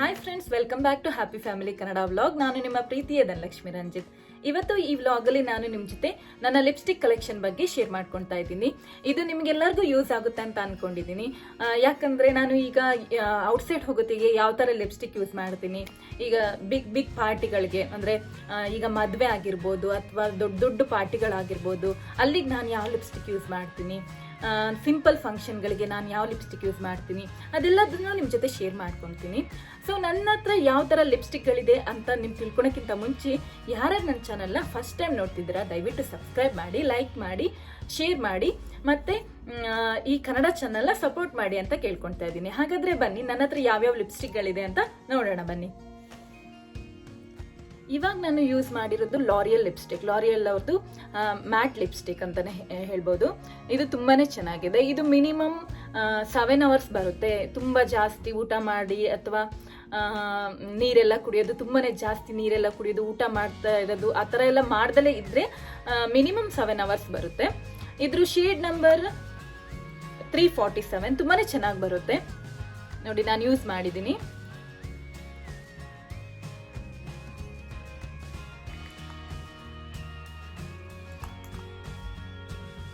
Hi friends, welcome back to happy family Kannada vlog. ನಾನು ನಿಮ್ಮ ಪ್ರೀತಿಯ ಧನಲಕ್ಷ್ಮಿ ರಂಜಿತ್. ಇವತ್ತು ಈ ವ್ಲಾಗಲ್ಲಿ ನಾನು ನಿಮ್ಮ ಜೊತೆ ನನ್ನ ಲಿಪ್ಸ್ಟಿಕ್ ಕಲೆಕ್ಷನ್ ಬಗ್ಗೆ ಶೇರ್ ಮಾಡ್ಕೊತಾ ಇದ್ದೀನಿ. ಇದು ನಿಮಗೆಲ್ಲರಿಗೂ ಯೂಸ್ ಆಗುತ್ತೆ ಅಂತ ಅನ್ಕೊಂಡಿದ್ದೀನಿ. ಯಾಕಂದರೆ ನಾನು ಈಗ ಔಟ್ಸೈಡ್ ಹೋಗೋತ್ತಿಗೆ ಯಾವ ಥರ ಲಿಪ್ಸ್ಟಿಕ್ ಯೂಸ್ ಮಾಡ್ತೀನಿ, ಈಗ ಬಿಗ್ ಪಾರ್ಟಿಗಳಿಗೆ ಅಂದರೆ ಈಗ ಮದುವೆ ಆಗಿರ್ಬೋದು ಅಥವಾ ದೊಡ್ಡ ದೊಡ್ಡ ಪಾರ್ಟಿಗಳಾಗಿರ್ಬೋದು, ಅಲ್ಲಿಗೆ ನಾನು ಯಾವ ಲಿಪ್ಸ್ಟಿಕ್ ಯೂಸ್ ಮಾಡ್ತೀನಿ, ಸಿಂಪಲ್ ಫಂಕ್ಷನ್ಗಳಿಗೆ ನಾನು ಯಾವ ಲಿಪ್ಸ್ಟಿಕ್ ಯೂಸ್ ಮಾಡ್ತೀನಿ, ಅದೆಲ್ಲದನ್ನು ನಿಮ್ಮ ಜೊತೆ ಶೇರ್ ಮಾಡ್ಕೊತೀನಿ. ಸೊ ನನ್ನ ಹತ್ರ ಯಾವ ಥರ ಲಿಪ್ಸ್ಟಿಕ್ಗಳಿದೆ ಅಂತ ನಿಮ್ಗೆ ತಿಳ್ಕೊಳಕ್ಕಿಂತ ಮುಂಚೆ ಯಾರ್ಯಾರು ನನ್ನ ಚಾನಲ್ನ ಫಸ್ಟ್ ಟೈಮ್ ನೋಡ್ತಿದ್ದೀರಾ ದಯವಿಟ್ಟು ಸಬ್ಸ್ಕ್ರೈಬ್ ಮಾಡಿ, ಲೈಕ್ ಮಾಡಿ, ಶೇರ್ ಮಾಡಿ, ಮತ್ತು ಈ ಕನ್ನಡ ಚಾನಲ್ನ ಸಪೋರ್ಟ್ ಮಾಡಿ ಅಂತ ಕೇಳ್ಕೊತಾ ಇದ್ದೀನಿ. ಹಾಗಾದರೆ ಬನ್ನಿ ನನ್ನ ಹತ್ರ ಯಾವ್ಯಾವ ಲಿಪ್ಸ್ಟಿಕ್ಗಳಿದೆ ಅಂತ ನೋಡೋಣ ಬನ್ನಿ. ಇವಾಗ ನಾನು ಯೂಸ್ ಮಾಡಿರೋದು ಲಾರಿಯಲ್ ಲಿಪ್ಸ್ಟಿಕ್. ಲಾರಿಯಲ್ ಅವ್ರದ್ದು ಮ್ಯಾಟ್ ಲಿಪ್ಸ್ಟಿಕ್ ಅಂತಲೇ ಹೇಳ್ಬೋದು. ಇದು ತುಂಬಾ ಚೆನ್ನಾಗಿದೆ. ಇದು ಮಿನಿಮಮ್ 7 hours ಬರುತ್ತೆ. ತುಂಬ ಜಾಸ್ತಿ ಊಟ ಮಾಡಿ ಅಥವಾ ನೀರೆಲ್ಲ ಕುಡಿಯೋದು, ತುಂಬಾ ಜಾಸ್ತಿ ನೀರೆಲ್ಲ ಕುಡಿಯೋದು, ಊಟ ಮಾಡ್ತಾ ಇರೋದು ಆ ಥರ ಎಲ್ಲ ಮಾಡ್ದಲೇ ಇದ್ದರೆ ಮಿನಿಮಮ್ 7 hours ಬರುತ್ತೆ. ಇದ್ರ ಶೇಡ್ ನಂಬರ್ 347 ತುಂಬಾ ಚೆನ್ನಾಗಿ ಬರುತ್ತೆ. ನೋಡಿ, ನಾನು ಯೂಸ್ ಮಾಡಿದ್ದೀನಿ.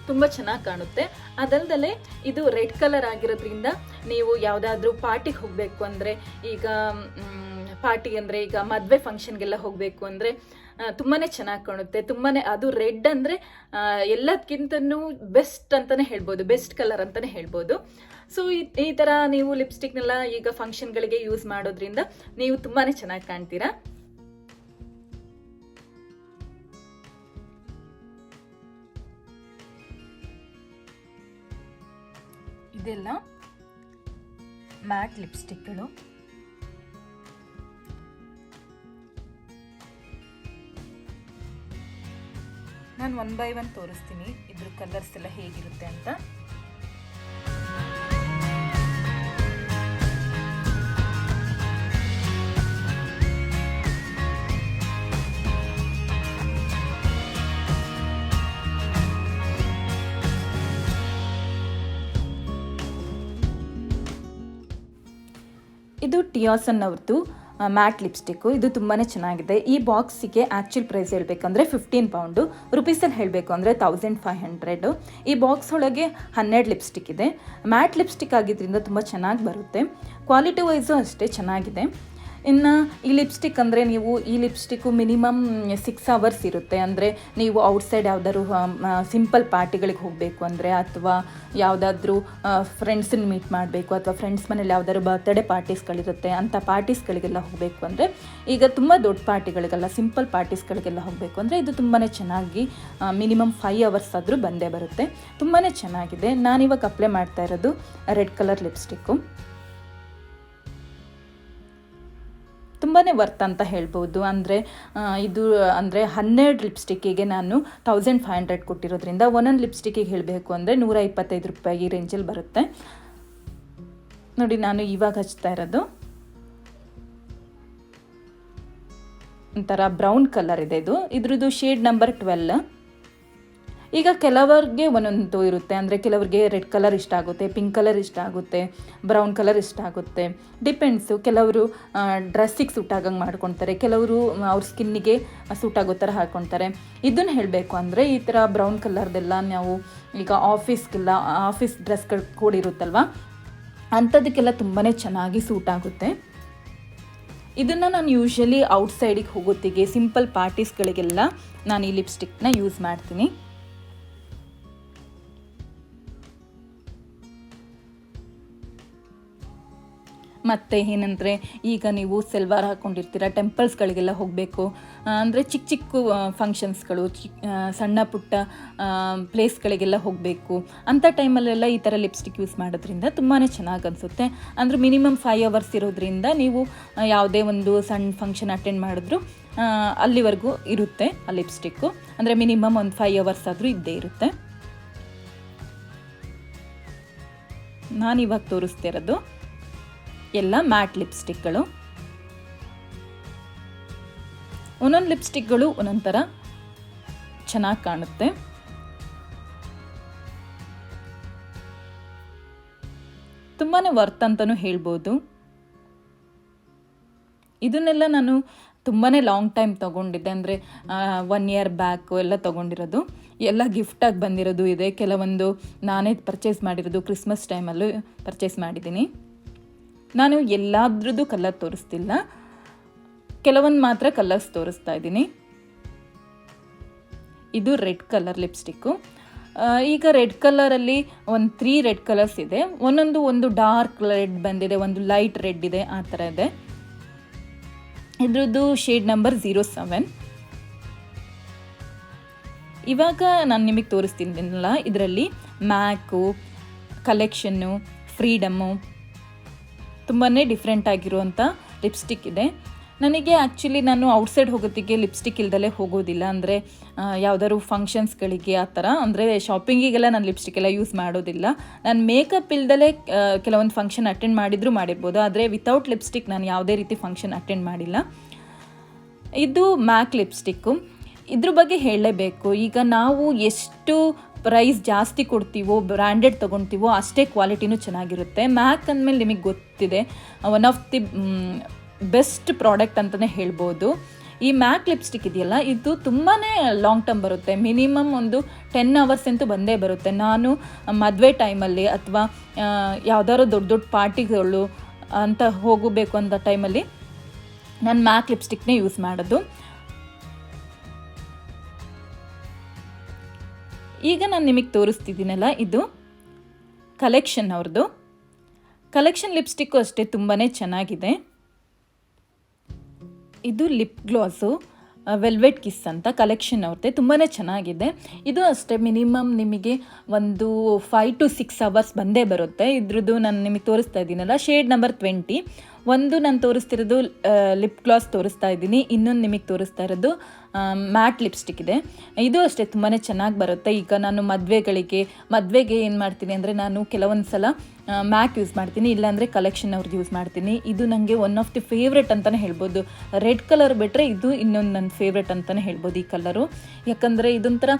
ತುಂಬ ಚೆನ್ನಾಗಿ ಕಾಣುತ್ತೆ. ಅದಲ್ಲದೆ ಇದು ರೆಡ್ ಕಲರ್ ಆಗಿರೋದ್ರಿಂದ ನೀವು ಯಾವುದಾದ್ರೂ ಪಾರ್ಟಿಗೆ ಹೋಗಬೇಕು ಅಂದರೆ, ಈಗ ಪಾರ್ಟಿ ಅಂದರೆ ಈಗ ಮದುವೆ ಫಂಕ್ಷನ್ಗೆಲ್ಲ ಹೋಗಬೇಕು ಅಂದರೆ ತುಂಬಾ ಚೆನ್ನಾಗಿ ಕಾಣುತ್ತೆ. ತುಂಬಾ ಅದು ರೆಡ್ ಅಂದರೆ ಎಲ್ಲದಕ್ಕಿಂತನೂ ಬೆಸ್ಟ್ ಅಂತಲೇ ಹೇಳ್ಬೋದು, ಬೆಸ್ಟ್ ಕಲರ್ ಅಂತಲೇ ಹೇಳ್ಬೋದು. ಸೊ ಈ ಥರ ನೀವು ಲಿಪ್ಸ್ಟಿಕ್ನೆಲ್ಲ ಈಗ ಫಂಕ್ಷನ್ಗಳಿಗೆ ಯೂಸ್ ಮಾಡೋದ್ರಿಂದ ನೀವು ತುಂಬಾ ಚೆನ್ನಾಗಿ ಕಾಣ್ತೀರಾ. ಇದೆಲ್ಲ ಮ್ಯಾಟ್ ಲಿಪ್ಸ್ಟಿಕ್ಗಳು. ನಾನು 1 by 1 ತೋರಿಸ್ತೀನಿ ಇದ್ರ ಕಲರ್ಸ್ ಎಲ್ಲ ಹೇಗಿರುತ್ತೆ ಅಂತ. ಇದು ಟಿಯಾಸನ್ ಅವ್ರದ್ದು ಮ್ಯಾಟ್ ಲಿಪ್ಸ್ಟಿಕ್ಕು. ಇದು ತುಂಬಾ ಚೆನ್ನಾಗಿದೆ. ಈ ಬಾಕ್ಸಿಗೆ ಆ್ಯಕ್ಚುಲ್ ಪ್ರೈಸ್ ಹೇಳಬೇಕಂದ್ರೆ 15 pound, ರುಪೀಸಲ್ಲಿ ಹೇಳಬೇಕು ಅಂದರೆ 1500. ಈ ಬಾಕ್ಸ್ ಒಳಗೆ 12 ಲಿಪ್ಸ್ಟಿಕ್ ಇದೆ. ಮ್ಯಾಟ್ ಲಿಪ್ಸ್ಟಿಕ್ ಆಗಿದ್ದರಿಂದ ತುಂಬ ಚೆನ್ನಾಗಿ ಬರುತ್ತೆ. ಕ್ವಾಲಿಟಿ ವೈಸು ಅಷ್ಟೇ ಚೆನ್ನಾಗಿದೆ. ಇನ್ನು ಈ ಲಿಪ್ಸ್ಟಿಕ್ ಅಂದರೆ ನೀವು ಈ ಲಿಪ್ಸ್ಟಿಕ್ಕು ಮಿನಿಮಮ್ 6 hours ಇರುತ್ತೆ. ಅಂದರೆ ನೀವು ಔಟ್ಸೈಡ್ ಯಾವುದಾದ್ರು ಸಿಂಪಲ್ ಪಾರ್ಟಿಗಳಿಗೆ ಹೋಗಬೇಕು ಅಂದರೆ, ಅಥವಾ ಯಾವುದಾದ್ರೂ ಫ್ರೆಂಡ್ಸನ್ನ ಮೀಟ್ ಮಾಡಬೇಕು, ಅಥವಾ ಫ್ರೆಂಡ್ಸ್ ಮನೇಲಿ ಯಾವುದಾದ್ರು ಬರ್ತ್ಡೇ ಪಾರ್ಟೀಸ್ಗಳಿರುತ್ತೆ, ಅಂಥ ಪಾರ್ಟೀಸ್ಗಳಿಗೆಲ್ಲ ಹೋಗಬೇಕು ಅಂದರೆ, ಈಗ ತುಂಬ ದೊಡ್ಡ ಪಾರ್ಟಿಗಳಿಗೆಲ್ಲ ಸಿಂಪಲ್ ಪಾರ್ಟೀಸ್ಗಳಿಗೆಲ್ಲ ಹೋಗಬೇಕು ಅಂದರೆ ಇದು ತುಂಬಾ ಚೆನ್ನಾಗಿ ಮಿನಿಮಮ್ 5 hours ಆದರೂ ಬಂದೇ ಬರುತ್ತೆ. ತುಂಬಾ ಚೆನ್ನಾಗಿದೆ. ನಾನಿವಾಗ ಅಪ್ಲೈ ಮಾಡ್ತಾ ಇರೋದು ರೆಡ್ ಕಲರ್ ಲಿಪ್ಸ್ಟಿಕ್ಕು. ತುಂಬಾ ವರ್ತ್ ಅಂತ ಹೇಳ್ಬೋದು. ಅಂದರೆ ಇದು ಅಂದರೆ 12 ಲಿಪ್ಸ್ಟಿಕ್ಕಿಗೆ ನಾನು 1500 ಕೊಟ್ಟಿರೋದ್ರಿಂದ ಒಂದೊಂದು ಲಿಪ್ಸ್ಟಿಕ್ಕಿಗೆ ಹೇಳಬೇಕು ಅಂದರೆ 125 ರೂಪಾಯಿ ಈ ರೇಂಜಲ್ಲಿ ಬರುತ್ತೆ. ನೋಡಿ, ನಾನು ಇವಾಗ ಹಚ್ತಾ ಇರೋದು ಒಂಥರ ಬ್ರೌನ್ ಕಲರ್ ಇದೆ. ಇದ್ರದ್ದು ಶೇಡ್ ನಂಬರ್ 12. ಈಗ ಕೆಲವರಿಗೆ ಒಂದೊಂದು ಇರುತ್ತೆ. ಅಂದರೆ ಕೆಲವರಿಗೆ ರೆಡ್ ಕಲರ್ ಇಷ್ಟ ಆಗುತ್ತೆ, ಪಿಂಕ್ ಕಲರ್ ಇಷ್ಟ ಆಗುತ್ತೆ, ಬ್ರೌನ್ ಕಲರ್ ಇಷ್ಟ ಆಗುತ್ತೆ, ಡಿಪೆಂಡ್ಸು. ಕೆಲವರು ಡ್ರೆಸ್ಸಿಗೆ ಸೂಟ್ ಆಗಂಗೆ ಮಾಡ್ಕೊತಾರೆ, ಕೆಲವರು ಅವ್ರ ಸ್ಕಿನ್ನಿಗೆ ಸೂಟ್ ಆಗೋ ಥರ ಹಾಕ್ಕೊತಾರೆ. ಇದನ್ನು ಹೇಳಬೇಕು ಅಂದರೆ ಈ ಥರ ಬ್ರೌನ್ ಕಲರ್ದೆಲ್ಲ ನಾವು ಈಗ ಆಫೀಸ್ ಡ್ರೆಸ್ಗಳು ಕೂಡಿರುತ್ತಲ್ವ, ಅಂಥದಕ್ಕೆಲ್ಲ ತುಂಬಾ ಚೆನ್ನಾಗಿ ಸೂಟ್ ಆಗುತ್ತೆ. ಇದನ್ನು ನಾನು ಯೂಶ್ವಲಿ ಔಟ್ಸೈಡಿಗೆ ಹೋಗೋತ್ತಿಗೆ ಸಿಂಪಲ್ ಪಾರ್ಟೀಸ್ಗಳಿಗೆಲ್ಲ ನಾನು ಈ ಲಿಪ್ಸ್ಟಿಕ್ನ ಯೂಸ್ ಮಾಡ್ತೀನಿ. ಮತ್ತು ಏನಂದರೆ ಈಗ ನೀವು ಸೆಲ್ವಾರ್ ಹಾಕ್ಕೊಂಡಿರ್ತೀರ, ಟೆಂಪಲ್ಸ್ಗಳಿಗೆಲ್ಲ ಹೋಗಬೇಕು ಅಂದರೆ, ಚಿಕ್ಕ ಚಿಕ್ಕ ಫಂಕ್ಷನ್ಸ್ಗಳು, ಸಣ್ಣ ಪುಟ್ಟ ಪ್ಲೇಸ್ಗಳಿಗೆಲ್ಲ ಹೋಗಬೇಕು ಅಂಥ ಟೈಮಲ್ಲೆಲ್ಲ ಈ ಥರ ಲಿಪ್ಸ್ಟಿಕ್ ಯೂಸ್ ಮಾಡೋದ್ರಿಂದ ತುಂಬಾ ಚೆನ್ನಾಗಿ ಅನಿಸುತ್ತೆ. ಅಂದರೆ ಮಿನಿಮಮ್ 5 hours ಇರೋದ್ರಿಂದ ನೀವು ಯಾವುದೇ ಒಂದು ಸಣ್ಣ ಫಂಕ್ಷನ್ ಅಟೆಂಡ್ ಮಾಡಿದ್ರು ಅಲ್ಲಿವರೆಗೂ ಇರುತ್ತೆ ಆ ಲಿಪ್ಸ್ಟಿಕ್ಕು. ಅಂದರೆ ಮಿನಿಮಮ್ ಒಂದು 5 hours ಆದರೂ ಇದ್ದೇ ಇರುತ್ತೆ. ನಾನಿವಾಗ ತೋರಿಸ್ತಿರೋದು ಎಲ್ಲ ಮ್ಯಾಟ್ ಲಿಪ್ಸ್ಟಿಕ್ಗಳು. ಒಂದೊಂದು ಲಿಪ್ಸ್ಟಿಕ್ಗಳು ಒಂದೊಂದು ಥರ ಚೆನ್ನಾಗಿ ಕಾಣುತ್ತೆ. ತುಂಬಾ ವರ್ತ್ ಅಂತಲೂ ಹೇಳ್ಬೋದು. ಇದನ್ನೆಲ್ಲ ನಾನು ತುಂಬಾ ಲಾಂಗ್ ಟೈಮ್ ತೊಗೊಂಡಿದ್ದೆ, ಅಂದರೆ 1 ಇಯರ್ ಬ್ಯಾಕು ಎಲ್ಲ ತೊಗೊಂಡಿರೋದು. ಎಲ್ಲ ಗಿಫ್ಟಾಗಿ ಬಂದಿರೋದು ಇದೆ, ಕೆಲವೊಂದು ನಾನೇ ಪರ್ಚೇಸ್ ಮಾಡಿರೋದು ಕ್ರಿಸ್ಮಸ್ ಟೈಮಲ್ಲೂ ಪರ್ಚೇಸ್ ಮಾಡಿದ್ದೀನಿ. ನಾನು ಎಲ್ಲಾದ್ರದ್ದು ಕಲರ್ ತೋರಿಸ್ತಿಲ್ಲ, ಕೆಲವೊಂದು ಮಾತ್ರ ಕಲರ್ಸ್ ತೋರಿಸ್ತಾ ಇದ್ದೀನಿ. ಇದು ರೆಡ್ ಕಲರ್ ಲಿಪ್ಸ್ಟಿಕ್ಕು. ಈಗ ರೆಡ್ ಕಲರಲ್ಲಿ ಒಂದು 3 ರೆಡ್ ಕಲರ್ಸ್ ಇದೆ. ಒಂದು ಡಾರ್ಕ್ ರೆಡ್ ಬಂದಿದೆ, ಒಂದು ಲೈಟ್ ರೆಡ್ ಇದೆ, ಆ ಥರ ಇದೆ. ಇದ್ರದ್ದು ಶೇಡ್ ನಂಬರ್ 07. ಇವಾಗ ನಾನು ನಿಮಗೆ ತೋರಿಸ್ತೀನಲ್ಲ, ಇದರಲ್ಲಿ ಮ್ಯಾಕು, ಕಲೆಕ್ಷನ್ನು, ಫ್ರೀಡಮ್ಮು, ತುಂಬಾ ಡಿಫ್ರೆಂಟ್ ಆಗಿರುವಂಥ ಲಿಪ್ಸ್ಟಿಕ್ ಇದೆ. ನನಗೆ ಆ್ಯಕ್ಚುಲಿ ನಾನು ಔಟ್ಸೈಡ್ ಹೋಗೋದಕ್ಕೆ ಲಿಪ್ಸ್ಟಿಕ್ ಇಲ್ದಲೇ ಹೋಗೋದಿಲ್ಲ, ಅಂದರೆ ಯಾವುದಾದ್ರು ಫಂಕ್ಷನ್ಸ್ಗಳಿಗೆ ಆ ಥರ, ಅಂದರೆ ಶಾಪಿಂಗಿಗೆಲ್ಲ ನಾನು ಲಿಪ್ಸ್ಟಿಕ್ ಎಲ್ಲ ಯೂಸ್ ಮಾಡೋದಿಲ್ಲ. ನಾನು ಮೇಕಪ್ ಇಲ್ದಲೇ ಕೆಲವೊಂದು ಫಂಕ್ಷನ್ ಅಟೆಂಡ್ ಮಾಡಿರ್ಬೋದು, ಆದರೆ ವಿತೌಟ್ ಲಿಪ್ಸ್ಟಿಕ್ ನಾನು ಯಾವುದೇ ರೀತಿ ಫಂಕ್ಷನ್ ಅಟೆಂಡ್ ಮಾಡಿಲ್ಲ. ಇದು ಮ್ಯಾಕ್ ಲಿಪ್ಸ್ಟಿಕ್ಕು. ಇದ್ರ ಬಗ್ಗೆ ಹೇಳಲೇಬೇಕು. ಈಗ ನಾವು ಎಷ್ಟು ಪ್ರೈಸ್ ಜಾಸ್ತಿ ಕೊಡ್ತೀವೋ, ಬ್ರ್ಯಾಂಡೆಡ್ ತೊಗೊಳ್ತೀವೋ, ಅಷ್ಟೇ ಕ್ವಾಲಿಟಿನೂ ಚೆನ್ನಾಗಿರುತ್ತೆ. ಮ್ಯಾಕ್ ಅಂದಮೇಲೆ ನಿಮಗೆ ಗೊತ್ತಿದೆ, one of the best product ಅಂತಲೇ ಹೇಳ್ಬೋದು. ಈ ಮ್ಯಾಕ್ ಲಿಪ್ಸ್ಟಿಕ್ ಇದೆಯಲ್ಲ, ಇದು ತುಂಬಾ ಲಾಂಗ್ ಟರ್ಮ್ ಬರುತ್ತೆ, ಮಿನಿಮಮ್ ಒಂದು 10 hours ಅಂತೂ ಬಂದೇ ಬರುತ್ತೆ. ನಾನು ಮದುವೆ ಟೈಮಲ್ಲಿ ಅಥವಾ ಯಾವ್ದಾದ್ರು ದೊಡ್ಡ ಪಾರ್ಟಿಗಳು ಅಂತ ಹೋಗಬೇಕು ಅಂತ ಟೈಮಲ್ಲಿ ನಾನು ಮ್ಯಾಕ್ ಲಿಪ್ಸ್ಟಿಕ್ನೇ ಯೂಸ್ ಮಾಡೋದು. ಈಗ ನಾನು ನಿಮಗೆ ತೋರಿಸ್ತಿದ್ದೀನಲ್ಲ, ಇದು ಕಲೆಕ್ಷನ್ ಅವ್ರದ್ದು. ಕಲೆಕ್ಷನ್ ಲಿಪ್ಸ್ಟಿಕ್ಕು ಅಷ್ಟೇ ತುಂಬಾ ಚೆನ್ನಾಗಿದೆ. ಇದು ಲಿಪ್ ಗ್ಲಾಸು, ವೆಲ್ವೆಟ್ ಕಿಸ್ ಅಂತ ಕಲೆಕ್ಷನ್ ಅವ್ರದ್ದೇ, ತುಂಬಾ ಚೆನ್ನಾಗಿದೆ. ಇದು ಅಷ್ಟೇ ಮಿನಿಮಮ್ ನಿಮಗೆ ಒಂದು 5 to 6 hours ಬಂದೇ ಬರುತ್ತೆ. ಇದ್ರದ್ದು ನಾನು ನಿಮಗೆ ತೋರಿಸ್ತಾ ಇದ್ದೀನಲ್ಲ, ಶೇಡ್ ನಂಬರ್ 20. ಒಂದು ನಾನು ತೋರಿಸ್ತಿರೋದು ಲಿಪ್ ಗ್ಲಾಸ್ ತೋರಿಸ್ತಾ ಇದ್ದೀನಿ, ಇನ್ನೊಂದು ನಿಮಗೆ ತೋರಿಸ್ತಾ ಇರೋದು ಮ್ಯಾಟ್ ಲಿಪ್ಸ್ಟಿಕ್ ಇದೆ. ಇದು ಅಷ್ಟೇ ತುಂಬಾ ಚೆನ್ನಾಗಿ ಬರುತ್ತೆ. ಈಗ ನಾನು ಮದುವೆಗೆ ಏನು ಮಾಡ್ತೀನಿ ಅಂದರೆ, ನಾನು ಕೆಲವೊಂದು ಸಲ ಮ್ಯಾಕ್ ಯೂಸ್ ಮಾಡ್ತೀನಿ, ಇಲ್ಲಾಂದರೆ ಕಲೆಕ್ಷನ್ ಅವ್ರದ್ದು ಯೂಸ್ ಮಾಡ್ತೀನಿ. ಇದು ನನಗೆ ಒನ್ ಆಫ್ ದಿ ಫೇವ್ರೆಟ್ ಅಂತಲೇ ಹೇಳ್ಬೋದು. ರೆಡ್ ಕಲರ್ ಬಿಟ್ಟರೆ ಇದು ಇನ್ನೊಂದು ನನ್ನ ಫೇವ್ರೆಟ್ ಅಂತಲೇ ಹೇಳ್ಬೋದು ಈ ಕಲರು. ಯಾಕಂದರೆ ಇದೊಂಥರ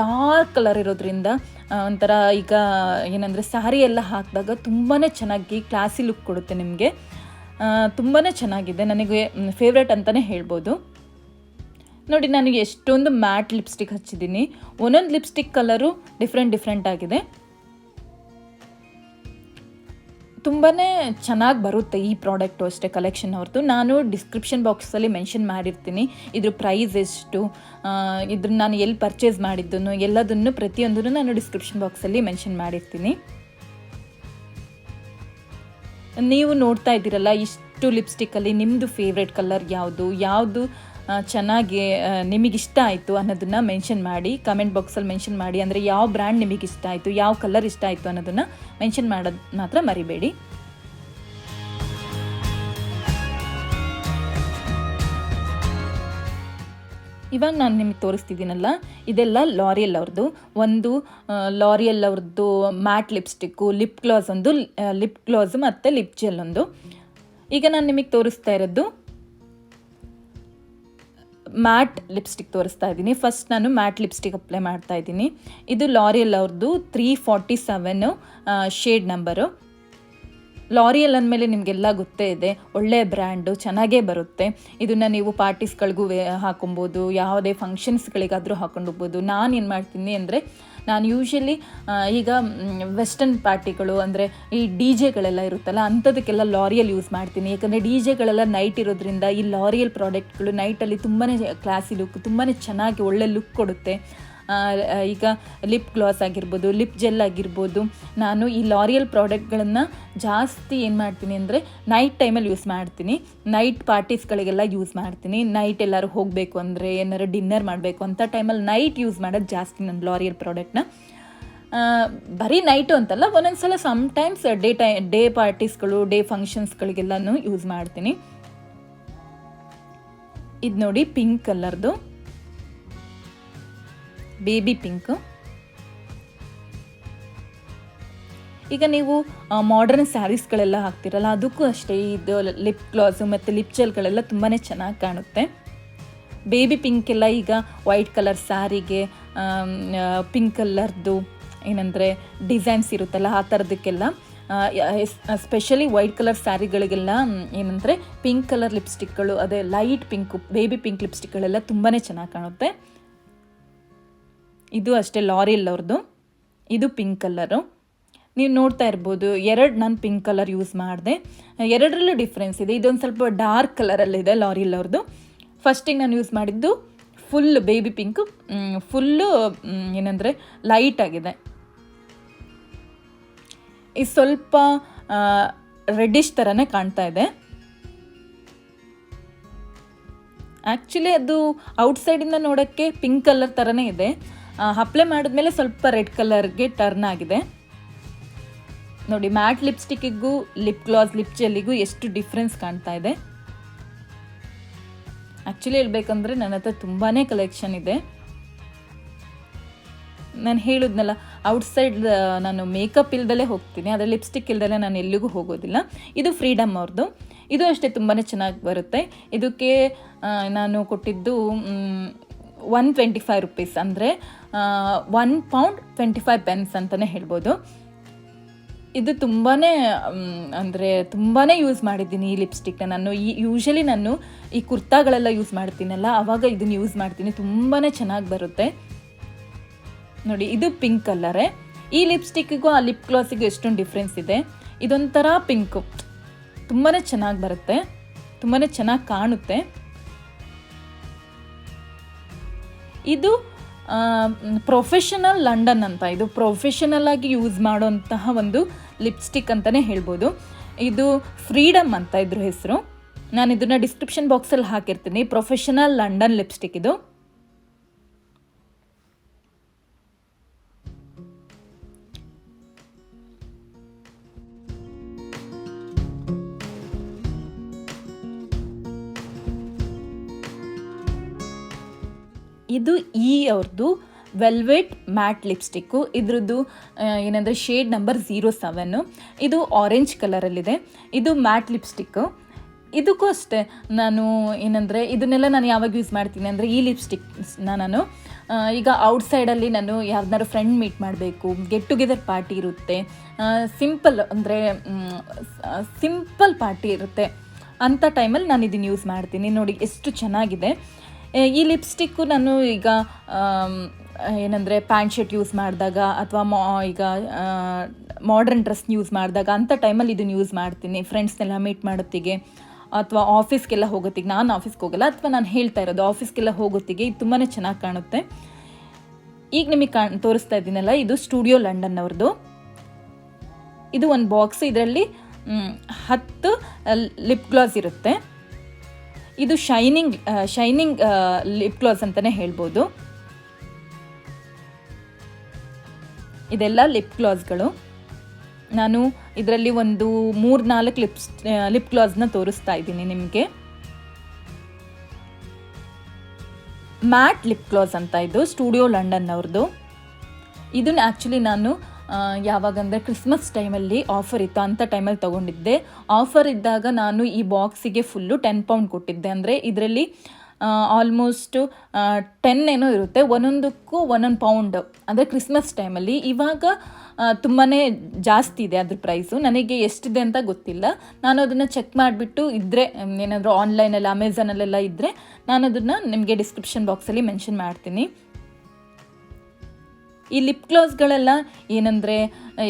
ಡಾರ್ಕ್ ಕಲರ್ ಇರೋದ್ರಿಂದ ಒಂಥರ ಈಗ ಏನಂದರೆ ಸ್ಯಾರಿ ಎಲ್ಲ ಹಾಕಿದಾಗ ತುಂಬಾ ಚೆನ್ನಾಗಿ ಕ್ಲಾಸಿ ಲುಕ್ ಕೊಡುತ್ತೆ ನಿಮಗೆ. ತುಂಬಾ ಚೆನ್ನಾಗಿದೆ, ನನಗೆ ಫೇವ್ರೆಟ್ ಅಂತಲೇ ಹೇಳ್ಬೋದು. ನೋಡಿ, ನನಗೆ ಎಷ್ಟೊಂದು ಮ್ಯಾಟ್ ಲಿಪ್ಸ್ಟಿಕ್ ಹಚ್ಚಿದ್ದೀನಿ. ಒಂದೊಂದು ಲಿಪ್ಸ್ಟಿಕ್ ಕಲರು ಡಿಫ್ರೆಂಟ್ ಆಗಿದೆ. ತುಂಬಾ ಚೆನ್ನಾಗಿ ಬರುತ್ತೆ ಈ ಪ್ರಾಡಕ್ಟು ಅಷ್ಟೇ, ಕಲೆಕ್ಷನ್ ಅವ್ರದ್ದು. ನಾನು ಡಿಸ್ಕ್ರಿಪ್ಷನ್ ಬಾಕ್ಸಲ್ಲಿ ಮೆನ್ಷನ್ ಮಾಡಿರ್ತೀನಿ ಇದ್ರ ಪ್ರೈಸ್ ಎಷ್ಟು, ಇದ್ರ ನಾನು ಎಲ್ಲಿ ಪರ್ಚೇಸ್ ಮಾಡಿದ್ದನ್ನು ಎಲ್ಲದನ್ನು ಪ್ರತಿಯೊಂದನ್ನು ನಾನು ಡಿಸ್ಕ್ರಿಪ್ಷನ್ ಬಾಕ್ಸಲ್ಲಿ ಮೆನ್ಷನ್ ಮಾಡಿರ್ತೀನಿ. ನೀವು ನೋಡ್ತಾ ಇದ್ದೀರಲ್ಲ, ಇಷ್ಟು ಲಿಪ್ಸ್ಟಿಕ್ಕಲ್ಲಿ ನಿಮ್ಮದು ಫೇವ್ರೆಟ್ ಕಲರ್ ಯಾವುದು ಚೆನ್ನಾಗಿ ನಿಮಗಿಷ್ಟ ಆಯಿತು ಅನ್ನೋದನ್ನು ಮೆನ್ಷನ್ ಮಾಡಿ, ಕಮೆಂಟ್ ಬಾಕ್ಸಲ್ಲಿ ಮೆನ್ಷನ್ ಮಾಡಿ. ಅಂದರೆ ಯಾವ ಬ್ರ್ಯಾಂಡ್ ನಿಮಗಿಷ್ಟ ಆಯಿತು, ಯಾವ ಕಲರ್ ಇಷ್ಟ ಆಯಿತು ಅನ್ನೋದನ್ನು ಮೆನ್ಷನ್ ಮಾಡೋದು ಮಾತ್ರ ಮರಿಬೇಡಿ. ಇವಾಗ ನಾನು ನಿಮಗೆ ತೋರಿಸ್ತಿದ್ದೀನಲ್ಲ, ಇದೆಲ್ಲ ಲಾರಿಯಲ್ ಅವ್ರದ್ದು. ಒಂದು ಲಾರಿಯಲ್ ಅವ್ರದ್ದು ಮ್ಯಾಟ್ ಲಿಪ್ಸ್ಟಿಕ್ಕು, ಲಿಪ್ ಗ್ಲಾಸ್ ಮತ್ತು ಲಿಪ್ ಜೆಲ್ ಒಂದು. ಈಗ ನಾನು ನಿಮಗೆ ತೋರಿಸ್ತಾ ಇರೋದು ಮ್ಯಾಟ್ ಲಿಪ್ಸ್ಟಿಕ್ ತೋರಿಸ್ತಾ ಇದ್ದೀನಿ. ಫಸ್ಟ್ ನಾನು ಮ್ಯಾಟ್ ಲಿಪ್ಸ್ಟಿಕ್ ಅಪ್ಲೈ ಮಾಡ್ತಾ ಇದ್ದೀನಿ. ಇದು ಲಾರಿಯಲ್ ಅವ್ರದ್ದು 347 ಶೇಡ್ ನಂಬರು. ಲಾರಿಯಲ್ ಅಂದಮೇಲೆ ನಿಮಗೆಲ್ಲ ಗೊತ್ತೇ ಇದೆ, ಒಳ್ಳೆಯ ಬ್ರ್ಯಾಂಡು, ಚೆನ್ನಾಗೇ ಬರುತ್ತೆ. ಇದನ್ನು ನೀವು ಪಾರ್ಟೀಸ್ಗಳಿಗೂ ಹಾಕೊಬೋದು, ಯಾವುದೇ ಫಂಕ್ಷನ್ಸ್ಗಳಿಗಾದರೂ ಹಾಕೊಂಡು ಹೋಗ್ಬೋದು. ನಾನು ಏನು ಮಾಡ್ತೀನಿ ಅಂದರೆ, ನಾನು ಯೂಶ್ವಲಿ ಈಗ ವೆಸ್ಟರ್ನ್ ಪಾರ್ಟಿಗಳು ಅಂದರೆ ಈ ಡಿಜೆಗಳೆಲ್ಲ ಇರುತ್ತಲ್ಲ, ಅಂಥದಕ್ಕೆಲ್ಲ ಲಾರಿಯಲ್ ಯೂಸ್ ಮಾಡ್ತೀನಿ. ಯಾಕಂದರೆ ಡಿಜೆಗಳೆಲ್ಲ ನೈಟ್ ಇರೋದ್ರಿಂದ ಈ ಲಾರಿಯಲ್ ಪ್ರಾಡಕ್ಟ್ಗಳು ನೈಟಲ್ಲಿ ತುಂಬಾ ಕ್ಲಾಸಿ ಲುಕ್, ತುಂಬಾ ಚೆನ್ನಾಗಿ ಒಳ್ಳೆ ಲುಕ್ ಕೊಡುತ್ತೆ. ಈಗ ಲಿಪ್ ಗ್ಲಾಸ್ ಆಗಿರ್ಬೋದು, ಲಿಪ್ ಜೆಲ್ ಆಗಿರ್ಬೋದು, ನಾನು ಈ ಲಾರಿಯಲ್ ಪ್ರಾಡಕ್ಟ್ಗಳನ್ನು ಜಾಸ್ತಿ ಏನು ಮಾಡ್ತೀನಿ ಅಂದರೆ ನೈಟ್ ಟೈಮಲ್ಲಿ ಯೂಸ್ ಮಾಡ್ತೀನಿ. ನೈಟ್ ಪಾರ್ಟೀಸ್ಗಳಿಗೆಲ್ಲ ಯೂಸ್ ಮಾಡ್ತೀನಿ. ನೈಟ್ ಎಲ್ಲರೂ ಹೋಗಬೇಕು ಅಂದರೆ, ಏನಾರು ಡಿನ್ನರ್ ಮಾಡಬೇಕು ಅಂತ ಟೈಮಲ್ಲಿ ನೈಟ್ ಯೂಸ್ ಮಾಡೋದು ಜಾಸ್ತಿ ನಾನು ಲಾರಿಯಲ್ ಪ್ರಾಡಕ್ಟ್ನ. ಬರೀ ನೈಟು ಅಂತಲ್ಲ, ಒಂದೊಂದು ಸಲ ಸಮ್ಟೈಮ್ಸ್ ಡೇ ಪಾರ್ಟೀಸ್ಗಳು, ಡೇ ಫಂಕ್ಷನ್ಸ್ಗಳಿಗೆಲ್ಲನೂ ಯೂಸ್ ಮಾಡ್ತೀನಿ. ಇದು ನೋಡಿ, ಪಿಂಕ್ ಕಲರ್ದು, ಬೇಬಿ ಪಿಂಕ್. ಈಗ ನೀವು ಮಾಡರ್ನ್ ಸ್ಯಾರೀಸ್ಗಳೆಲ್ಲ ಹಾಕ್ತಿರಲ್ಲ, ಅದಕ್ಕೂ ಅಷ್ಟೇ ಇದು ಲಿಪ್ ಗ್ಲಾಸು ಮತ್ತು ಲಿಪ್ ಜೆಲ್ಗಳೆಲ್ಲ ತುಂಬಾ ಚೆನ್ನಾಗಿ ಕಾಣುತ್ತೆ. ಬೇಬಿ ಪಿಂಕ್ ಎಲ್ಲ ಈಗ ವೈಟ್ ಕಲರ್ ಸ್ಯಾರಿಗೆ ಪಿಂಕ್ ಕಲರ್ದು ಏನಂದರೆ ಡಿಸೈನ್ಸ್ ಇರುತ್ತಲ್ಲ, ಆ ಥರದಕ್ಕೆಲ್ಲ ಸ್ಪೆಷಲಿ ವೈಟ್ ಕಲರ್ ಸ್ಯಾರಿಗಳಿಗೆಲ್ಲ ಏನಂದರೆ ಪಿಂಕ್ ಕಲರ್ ಲಿಪ್ಸ್ಟಿಕ್ಗಳು, ಅದೇ ಲೈಟ್ ಪಿಂಕು, ಬೇಬಿ ಪಿಂಕ್ ಲಿಪ್ಸ್ಟಿಕ್ಗಳೆಲ್ಲ ತುಂಬಾ ಚೆನ್ನಾಗಿ ಕಾಣುತ್ತೆ. ಇದು ಅಷ್ಟೇ ಲಾರಿಯಲ್ ಅವ್ರದ್ದು, ಇದು ಪಿಂಕ್ ಕಲರು. ನೀವು ನೋಡ್ತಾ ಇರ್ಬೋದು, ನಾನು ಪಿಂಕ್ ಕಲರ್ ಯೂಸ್ ಮಾಡಿದೆ. ಎರಡರಲ್ಲೂ ಡಿಫ್ರೆನ್ಸ್ ಇದೆ. ಇದೊಂದು ಸ್ವಲ್ಪ ಡಾರ್ಕ್ ಕಲರಲ್ಲಿದೆ ಲಾರಿಯಲ್ ಅವ್ರದ್ದು. ಫಸ್ಟಿಗೆ ನಾನು ಯೂಸ್ ಮಾಡಿದ್ದು ಫುಲ್ ಬೇಬಿ ಪಿಂಕು, ಫುಲ್ಲು ಏನಂದರೆ ಲೈಟ್ ಆಗಿದೆ. ಇದು ಸ್ವಲ್ಪ ರೆಡ್ಡಿಶ್ ಥರನೇ ಕಾಣ್ತಾ ಇದೆ. ಆ್ಯಕ್ಚುಲಿ ಅದು ಔಟ್ಸೈಡಿಂದ ನೋಡೋಕ್ಕೆ ಪಿಂಕ್ ಕಲರ್ ಥರನೇ ಇದೆ. ಅಪ್ಲೈ ಮಾಡಿದ್ಮೇಲೆ ಸ್ವಲ್ಪ ರೆಡ್ ಕಲರ್ಗೆ ಟರ್ನ್ ಆಗಿದೆ. ನೋಡಿ, ಮ್ಯಾಟ್ ಲಿಪ್ಸ್ಟಿಕ್ಕಿಗೂ ಲಿಪ್ ಗ್ಲಾಸ್, ಲಿಪ್ ಜೆಲ್ಲಿಗೂ ಎಷ್ಟು ಡಿಫ್ರೆನ್ಸ್ ಕಾಣ್ತಾ ಇದೆ. ಆ್ಯಕ್ಚುಲಿ ಹೇಳ್ಬೇಕಂದ್ರೆ ನನ್ನ ಹತ್ರ ತುಂಬಾ ಕಲೆಕ್ಷನ್ ಇದೆ. ನಾನು ಹೇಳಿದ್ನಲ್ಲ, ಔಟ್ಸೈಡ್ ನಾನು ಮೇಕಪ್ ಇಲ್ದಲೇ ಹೋಗ್ತೀನಿ, ಆದರೆ ಲಿಪ್ಸ್ಟಿಕ್ ಇಲ್ದಲೇ ನಾನು ಎಲ್ಲಿಗೂ ಹೋಗೋದಿಲ್ಲ. ಇದು ಫ್ರೀಡಮ್ ಅವ್ರದ್ದು. ಇದು ಅಷ್ಟೇ ತುಂಬಾ ಚೆನ್ನಾಗಿ ಬರುತ್ತೆ. ಇದಕ್ಕೆ ನಾನು ಕೊಟ್ಟಿದ್ದು $125, ಅಂದರೆ £1.25 ಅಂತಲೇ ಹೇಳ್ಬೋದು. ಇದು ತುಂಬಾ ಅಂದರೆ ತುಂಬಾ ಯೂಸ್ ಮಾಡಿದ್ದೀನಿ ಈ ಲಿಪ್ಸ್ಟಿಕ್ನ. ನಾನು ಯೂಶಲಿ ನಾನು ಈ ಕುರ್ತಾಗಳೆಲ್ಲ ಯೂಸ್ ಮಾಡ್ತೀನಲ್ಲ, ಆವಾಗ ಇದನ್ನು ಯೂಸ್ ಮಾಡ್ತೀನಿ. ತುಂಬಾ ಚೆನ್ನಾಗಿ ಬರುತ್ತೆ. ನೋಡಿ, ಇದು ಪಿಂಕ್ ಕಲರೇ. ಈ ಲಿಪ್ಸ್ಟಿಕ್ಕಿಗೂ ಆ ಲಿಪ್ ಗ್ಲಾಸಿಗೂ ಎಷ್ಟೊಂದು ಡಿಫ್ರೆನ್ಸ್ ಇದೆ. ಇದೊಂಥರ ಪಿಂಕು, ತುಂಬಾ ಚೆನ್ನಾಗಿ ಬರುತ್ತೆ, ತುಂಬಾ ಚೆನ್ನಾಗಿ ಕಾಣುತ್ತೆ. ಇದು ಪ್ರೊಫೆಷನಲ್ ಲಂಡನ್ ಅಂತ, ಇದು ಪ್ರೊಫೆಷನಲ್ ಆಗಿ ಯೂಸ್ ಮಾಡೋಂತಹ ಒಂದು ಲಿಪ್ಸ್ಟಿಕ್ ಅಂತಲೇ ಹೇಳ್ಬೋದು. ಇದು ಫ್ರೀಡಮ್ ಅಂತ ಇದ್ರ ಹೆಸರು. ನಾನು ಇದನ್ನು ಡಿಸ್ಕ್ರಿಪ್ಷನ್ ಬಾಕ್ಸಲ್ಲಿ ಹಾಕಿರ್ತೀನಿ. ಪ್ರೊಫೆಷನಲ್ ಲಂಡನ್ ಲಿಪ್ಸ್ಟಿಕ್ ಇದು. ಇದು ಅವ್ರದ್ದು ವೆಲ್ವೆಟ್ ಮ್ಯಾಟ್ ಲಿಪ್ಸ್ಟಿಕ್ಕು. ಇದ್ರದ್ದು ಏನಂದರೆ ಶೇಡ್ ನಂಬರ್ 07. ಇದು ಆರೆಂಜ್ ಕಲರಲ್ಲಿದೆ. ಇದು ಮ್ಯಾಟ್ ಲಿಪ್ಸ್ಟಿಕ್ಕು. ಇದಕ್ಕೂ ಅಷ್ಟೇ ನಾನು ಏನಂದರೆ ಇದನ್ನೆಲ್ಲ ನಾನು ಯಾವಾಗ ಯೂಸ್ ಮಾಡ್ತೀನಿ ಅಂದರೆ, ಈ ಲಿಪ್ಸ್ಟಿಕ್ನ ನಾನು ಈಗ ಔಟ್ಸೈಡಲ್ಲಿ ನಾನು ಯಾರನ್ನಾರು ಫ್ರೆಂಡ್ ಮೀಟ್ ಮಾಡಬೇಕು, ಗೆಟ್ ಟುಗೆದರ್ ಪಾರ್ಟಿ ಇರುತ್ತೆ, ಸಿಂಪಲ್ ಅಂದರೆ ಸಿಂಪಲ್ ಪಾರ್ಟಿ ಇರುತ್ತೆ, ಅಂಥ ಟೈಮಲ್ಲಿ ನಾನು ಇದನ್ನು ಯೂಸ್ ಮಾಡ್ತೀನಿ. ನೋಡಿ ಎಷ್ಟು ಚೆನ್ನಾಗಿದೆ. ಈ ಲಿಪ್ಸ್ಟಿಕ್ಕು ನಾನು ಈಗ ಏನಂದರೆ ಪ್ಯಾಂಟ್ ಶರ್ಟ್ ಯೂಸ್ ಮಾಡಿದಾಗ, ಅಥವಾ ಈಗ ಮಾಡ್ರನ್ ಡ್ರೆಸ್ ಯೂಸ್ ಮಾಡಿದಾಗ ಅಂಥ ಟೈಮಲ್ಲಿ ಇದನ್ನು ಯೂಸ್ ಮಾಡ್ತೀನಿ. ಫ್ರೆಂಡ್ಸ್ನೆಲ್ಲ ಮೀಟ್ ಮಾಡೋತ್ತಿಗೆ, ಅಥವಾ ಆಫೀಸ್ಗೆಲ್ಲ ಹೋಗೋತ್ತಿಗೆ. ನಾನು ಆಫೀಸ್ಗೆ ಹೋಗಲ್ಲ, ಅಥವಾ ನಾನು ಹೇಳ್ತಾ ಇರೋದು ಆಫೀಸ್ಗೆಲ್ಲ ಹೋಗೋತ್ತಿಗೆ ಇದು ತುಂಬಾ ಚೆನ್ನಾಗಿ ಕಾಣುತ್ತೆ. ಈಗ ನಿಮಗೆ ತೋರಿಸ್ತಾ ಇದ್ದೀನಲ್ಲ, ಇದು ಸ್ಟುಡಿಯೋ ಲಂಡನ್ ಅವ್ರದ್ದು. ಇದು ಒಂದು ಬಾಕ್ಸ್. ಇದರಲ್ಲಿ 10 ಲಿಪ್ ಗ್ಲಾಸ್ ಇರುತ್ತೆ. ಇದು ಶೈನಿಂಗ್ ಲಿಪ್ ಗ್ಲಾಸ್ ಅಂತಲೇ ಹೇಳ್ಬೋದು. ಇದೆಲ್ಲ ಲಿಪ್ ಗ್ಲಾಸ್ಗಳು. ನಾನು ಇದರಲ್ಲಿ ಒಂದು 3-4 ಲಿಪ್ ಗ್ಲಾಸ್ನ ತೋರಿಸ್ತಾ ಇದ್ದೀನಿ ನಿಮಗೆ. ಮ್ಯಾಟ್ ಲಿಪ್ ಗ್ಲಾಸ್ ಅಂತ ಇದು ಸ್ಟುಡಿಯೋ ಲಂಡನ್ ಅವ್ರದ್ದು. ಇದನ್ನು ಆ್ಯಕ್ಚುಲಿ ನಾನು ಯಾವಾಗಂದರೆ ಕ್ರಿಸ್ಮಸ್ ಟೈಮಲ್ಲಿ ಆಫರ್ ಇತ್ತು, ಅಂಥ ಟೈಮಲ್ಲಿ ತೊಗೊಂಡಿದ್ದೆ. ಆಫರ್ ಇದ್ದಾಗ ನಾನು ಈ ಬಾಕ್ಸಿಗೆ ಫುಲ್ಲು £10 ಕೊಟ್ಟಿದ್ದೆ. ಅಂದರೆ ಇದರಲ್ಲಿ ಆಲ್ಮೋಸ್ಟು 10 ಏನೋ ಇರುತ್ತೆ, ಒಂದೊಂದಕ್ಕೂ £1 ಅಂದರೆ ಕ್ರಿಸ್ಮಸ್ ಟೈಮಲ್ಲಿ. ಇವಾಗ ತುಂಬಾ ಜಾಸ್ತಿ ಇದೆ ಅದ್ರ ಪ್ರೈಸು. ನನಗೆ ಎಷ್ಟಿದೆ ಅಂತ ಗೊತ್ತಿಲ್ಲ. ನಾನು ಅದನ್ನು ಚೆಕ್ ಮಾಡಿಬಿಟ್ಟು ಇದ್ದರೆ ಏನಾದರೂ ಆನ್ಲೈನಲ್ಲಿ ಅಮೆಝಾನಲ್ಲೆಲ್ಲ ಇದ್ದರೆ ನಾನು ಅದನ್ನು ನಿಮಗೆ ಡಿಸ್ಕ್ರಿಪ್ಷನ್ ಬಾಕ್ಸಲ್ಲಿ ಮೆನ್ಷನ್ ಮಾಡ್ತೀನಿ. ಈ ಲಿಪ್ ಗ್ಲಾಸ್ಗಳೆಲ್ಲ ಏನಂದರೆ,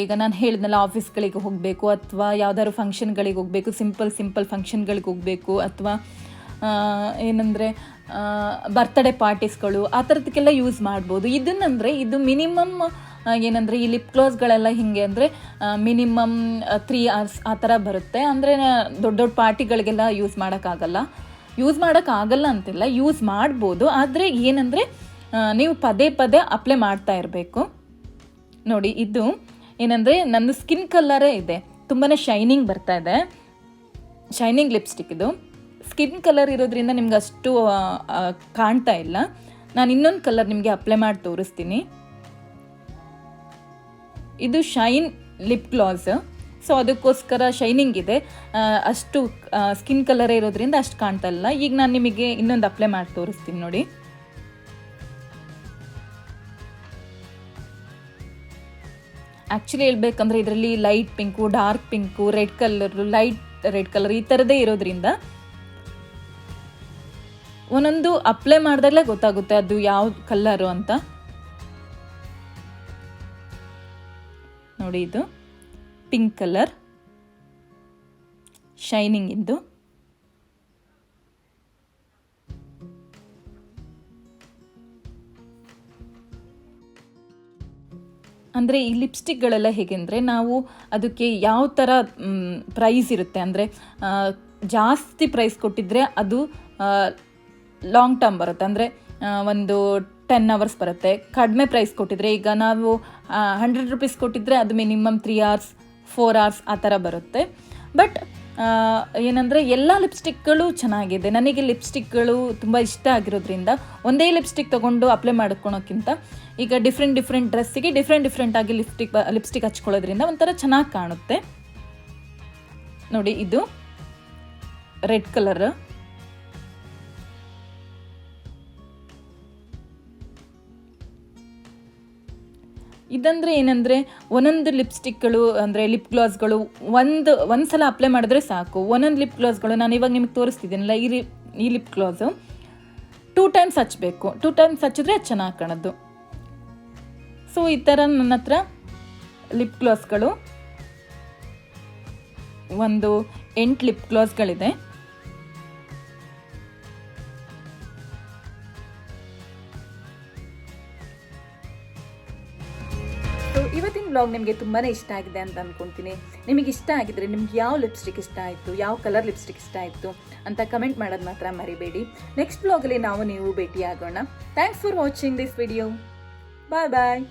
ಈಗ ನಾನು ಹೇಳಿದ್ನಲ್ಲ, ಆಫೀಸ್ಗಳಿಗೆ ಹೋಗಬೇಕು, ಅಥವಾ ಯಾವ್ದಾದ್ರು ಫಂಕ್ಷನ್ಗಳಿಗೆ ಹೋಗಬೇಕು, ಸಿಂಪಲ್ ಫಂಕ್ಷನ್ಗಳಿಗೆ ಹೋಗಬೇಕು, ಅಥವಾ ಏನಂದರೆ ಬರ್ತ್ಡೇ ಪಾರ್ಟೀಸ್ಗಳು, ಆ ಥರದಕ್ಕೆಲ್ಲ ಯೂಸ್ ಮಾಡ್ಬೋದು. ಇದನ್ನಂದರೆ ಇದು ಮಿನಿಮಮ್ ಏನಂದರೆ ಈ ಲಿಪ್ ಗ್ಲಾಸ್ಗಳೆಲ್ಲ ಹಿಂಗೆ ಅಂದರೆ ಮಿನಿಮಮ್ 3 hours ಆ ಥರ ಬರುತ್ತೆ. ಅಂದರೆ ದೊಡ್ಡ ದೊಡ್ಡ ಪಾರ್ಟಿಗಳಿಗೆಲ್ಲ ಯೂಸ್ ಮಾಡೋಕ್ಕಾಗಲ್ಲ ಅಂತಿಲ್ಲ, ಯೂಸ್ ಮಾಡ್ಬೋದು. ಆದರೆ ಏನಂದರೆ ನೀವು ಪದೇ ಅಪ್ಲೈ ಮಾಡ್ತಾ ಇರಬೇಕು. ನೋಡಿ, ಇದು ಏನಂದರೆ ನನ್ನ ಸ್ಕಿನ್ ಕಲರೇ ಇದೆ, ತುಂಬಾ ಶೈನಿಂಗ್ ಬರ್ತಾ ಇದೆ. ಶೈನಿಂಗ್ ಲಿಪ್ಸ್ಟಿಕ್ ಇದು. ಸ್ಕಿನ್ ಕಲರ್ ಇರೋದ್ರಿಂದ ನಿಮ್ಗೆ ಅಷ್ಟು ಕಾಣ್ತಾ ಇಲ್ಲ. ನಾನು ಇನ್ನೊಂದು ಕಲರ್ ನಿಮಗೆ ಅಪ್ಲೈ ಮಾಡಿ ತೋರಿಸ್ತೀನಿ. ಇದು ಶೈನ್ ಲಿಪ್ ಗ್ಲಾಸ್. ಸೊ ಅದಕ್ಕೋಸ್ಕರ ಶೈನಿಂಗ್ ಇದೆ, ಅಷ್ಟು ಸ್ಕಿನ್ ಕಲರೇ ಇರೋದ್ರಿಂದ ಅಷ್ಟು ಕಾಣ್ತಾ ಇಲ್ಲ. ಈಗ ನಾನು ನಿಮಗೆ ಇನ್ನೊಂದು ಅಪ್ಲೈ ಮಾಡಿ ತೋರಿಸ್ತೀನಿ ನೋಡಿ. ಆ್ಯಕ್ಚುಲಿ ಹೇಳ್ಬೇಕಂದ್ರೆ ಇದರಲ್ಲಿ light pink, dark pink, red colour, light red colour ಈ ಥರದೇ ಇರೋದ್ರಿಂದ ಒಂದೊಂದು ಅಪ್ಲೈ ಮಾಡಿದಾಗಲೇ ಗೊತ್ತಾಗುತ್ತೆ ಅದು ಯಾವ ಕಲರು ಅಂತ. ನೋಡಿ, ಇದು ಪಿಂಕ್ ಕಲರ್ ಶೈನಿಂಗ್ ಇದ್ದು. ಅಂದರೆ ಈ ಲಿಪ್ಸ್ಟಿಕ್ಗಳೆಲ್ಲ ಹೇಗೆ ಅಂದರೆ, ನಾವು ಅದಕ್ಕೆ ಯಾವ ಥರ ಪ್ರೈಸ್ ಇರುತ್ತೆ ಅಂದರೆ, ಜಾಸ್ತಿ ಪ್ರೈಸ್ ಕೊಟ್ಟಿದ್ರೆ ಅದು ಲಾಂಗ್ ಟರ್ಮ್ ಬರುತ್ತೆ, ಅಂದರೆ ಒಂದು 10 hours ಬರುತ್ತೆ. ಕಡಿಮೆ ಪ್ರೈಸ್ ಕೊಟ್ಟಿದ್ರೆ, ಈಗ ನಾವು 100 rupees ಕೊಟ್ಟಿದ್ರೆ ಅದು ಮಿನಿಮಮ್ 3 hours 4 hours ಆ ಥರ ಬರುತ್ತೆ. ಬಟ್ ಏನಂದರೆ ಎಲ್ಲ ಲಿಪ್ಸ್ಟಿಕ್ಗಳು ಚೆನ್ನಾಗಿದೆ. ನನಗೆ ಲಿಪ್ಸ್ಟಿಕ್ಗಳು ತುಂಬ ಇಷ್ಟ ಆಗಿರೋದ್ರಿಂದ ಒಂದೇ ಲಿಪ್ಸ್ಟಿಕ್ ತೊಗೊಂಡು ಅಪ್ಲೈ ಮಾಡ್ಕೊಳೋಕ್ಕಿಂತ ಈಗ ಡಿಫ್ರೆಂಟ್ ಡ್ರೆಸ್ಸಿಗೆ ಡಿಫ್ರೆಂಟ್ ಆಗಿ ಲಿಪ್ಸ್ಟಿಕ್ ಹಚ್ಕೊಳ್ಳೋದ್ರಿಂದ ಒಂಥರ ಚೆನ್ನಾಗಿ ಕಾಣುತ್ತೆ. ನೋಡಿ, ಇದು ರೆಡ್ ಕಲರ್. ಇದಂದರೆ ಏನಂದರೆ, ಒಂದೊಂದು ಲಿಪ್ಸ್ಟಿಕ್ಗಳು ಅಂದರೆ ಲಿಪ್ ಗ್ಲಾಸ್ಗಳು ಒಂದು ಸಲ ಅಪ್ಲೈ ಮಾಡಿದ್ರೆ ಸಾಕು. ಒಂದೊಂದು ಲಿಪ್ ಗ್ಲಾಸ್ಗಳು ನಾನು ಇವಾಗ ನಿಮಗೆ ತೋರಿಸ್ತಿದ್ದೀನಲ್ಲ, ಈ ಲಿಪ್ ಗ್ಲಾಸು 2 times ಹಚ್ಚಬೇಕು. 2 times ಹಚ್ಚಿದ್ರೆ ಅದು ಚೆನ್ನಾಗಿ ಕಾಣೋದು. ಸೊ ಈ ಥರ ನನ್ನ ಹತ್ರ ಲಿಪ್ ಗ್ಲಾಸ್ಗಳು ಒಂದು 8 ಲಿಪ್ ಗ್ಲಾಸ್ಗಳಿದೆ. ಇವತ್ತಿನ ಬ್ಲಾಗ್ ನಿಮಗೆ ತುಂಬಾ ಇಷ್ಟ ಆಗಿದೆ ಅಂತ ಅಂದ್ಕೊಳ್ತೀನಿ. ನಿಮಗೆ ಇಷ್ಟ ಆಗಿದ್ರೆ ನಿಮ್ಗೆ ಯಾವ ಲಿಪ್ಸ್ಟಿಕ್ ಇಷ್ಟ ಆಯಿತು, ಯಾವ ಕಲರ್ ಲಿಪ್ಸ್ಟಿಕ್ ಇಷ್ಟ ಆಯಿತು ಅಂತ ಕಮೆಂಟ್ ಮಾಡೋದು ಮಾತ್ರ ಮರಿಬೇಡಿ. ನೆಕ್ಸ್ಟ್ ಬ್ಲಾಗಲ್ಲಿ ನೀವು ಭೇಟಿಯಾಗೋಣ. Thanks for watching this video. Bye bye.